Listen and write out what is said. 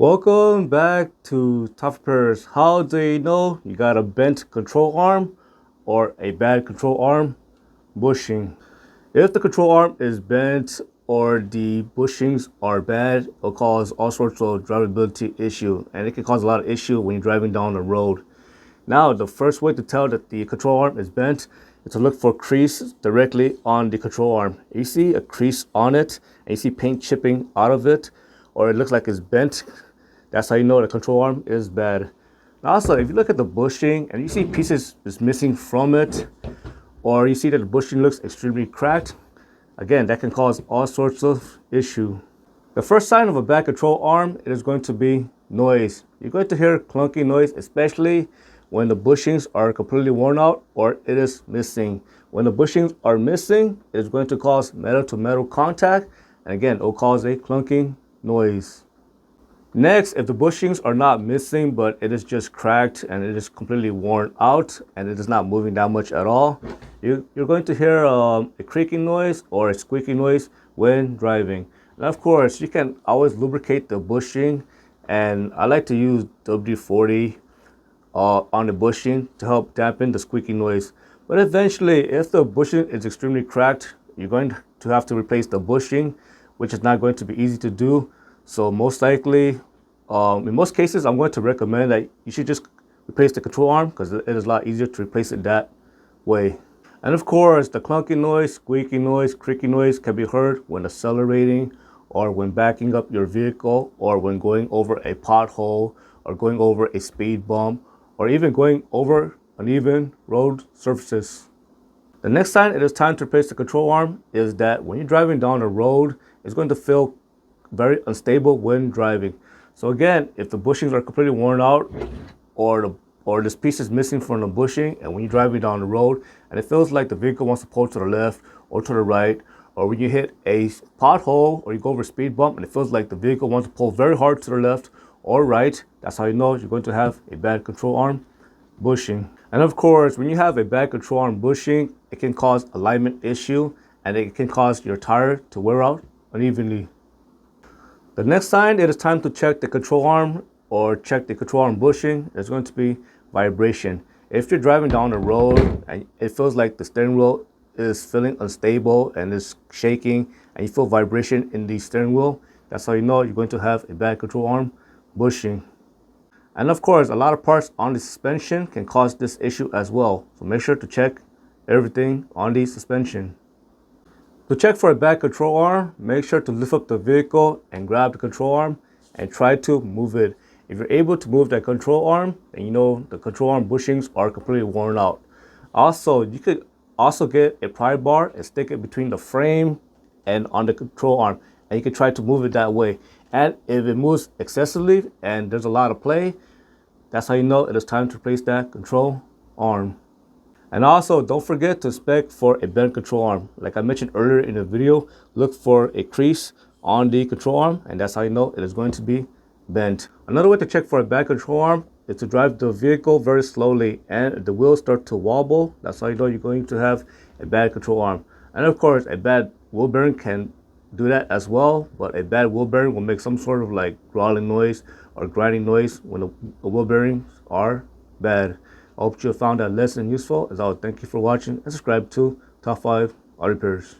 Welcome back to Tough Repairs. How do you know you got a bent control arm or a bad control arm bushing? If the control arm is bent or the bushings are bad, it'll cause all sorts of drivability issue, and it can cause a lot of issue when you're driving down the road. Now, the first way to tell that the control arm is bent is to look for crease directly on the control arm. You see a crease on it, and you see paint chipping out of it, or it looks like it's bent. That's how you know the control arm is bad. Now also, if you look at the bushing and you see pieces is missing from it, or you see that the bushing looks extremely cracked, again, that can cause all sorts of issue. The first sign of a bad control arm is going to be noise. You're going to hear clunky noise, especially when the bushings are completely worn out or it is missing. When the bushings are missing, it is going to cause metal to metal contact, and again, it will cause a clunking noise. Next, if the bushings are not missing, but it is just cracked and it is completely worn out and it is not moving that much at all, you're going to hear a creaking noise or a squeaky noise when driving. And of course, you can always lubricate the bushing, and I like to use WD-40 on the bushing to help dampen the squeaky noise. But eventually, if the bushing is extremely cracked, you're going to have to replace the bushing, which is not going to be easy to do. So most likely, in most cases, I'm going to recommend that you should just replace the control arm, because it is a lot easier to replace it that way. And of course, the clunky noise, squeaky noise, creaky noise can be heard when accelerating, or when backing up your vehicle, or when going over a pothole, or going over a speed bump, or even going over uneven road surfaces. The next sign it is time to replace the control arm is that when you're driving down the road, it's going to feel very unstable when driving. So again, if the bushings are completely worn out, or this piece is missing from the bushing, and when you're driving down the road and it feels like the vehicle wants to pull to the left or to the right, or when you hit a pothole or you go over a speed bump and it feels like the vehicle wants to pull very hard to the left or right, that's how you know you're going to have a bad control arm bushing. And of course, when you have a bad control arm bushing, it can cause alignment issue, and it can cause your tire to wear out unevenly. The next sign it is time to check the control arm or check the control arm bushing is going to be vibration. If you're driving down the road and it feels like the steering wheel is feeling unstable and is shaking, and you feel vibration in the steering wheel, that's how you know you're going to have a bad control arm bushing. And of course, a lot of parts on the suspension can cause this issue as well. So make sure to check everything on the suspension. To check for a bad control arm, make sure to lift up the vehicle and grab the control arm and try to move it. If you're able to move that control arm, then you know the control arm bushings are completely worn out. Also, you could also get a pry bar and stick it between the frame and on the control arm, and you can try to move it that way. And if it moves excessively and there's a lot of play, that's how you know it is time to replace that control arm. And also, don't forget to inspect for a bent control arm. Like I mentioned earlier in the video, look for a crease on the control arm, and that's how you know it is going to be bent. Another way to check for a bad control arm is to drive the vehicle very slowly, and if the wheels start to wobble, that's how you know you're going to have a bad control arm. And of course, a bad wheel bearing can do that as well, but a bad wheel bearing will make some sort of like growling noise or grinding noise when the wheel bearings are bad. I hope you have found that lesson useful. As always, thank you for watching and subscribe to Top 5 Auto Repairs.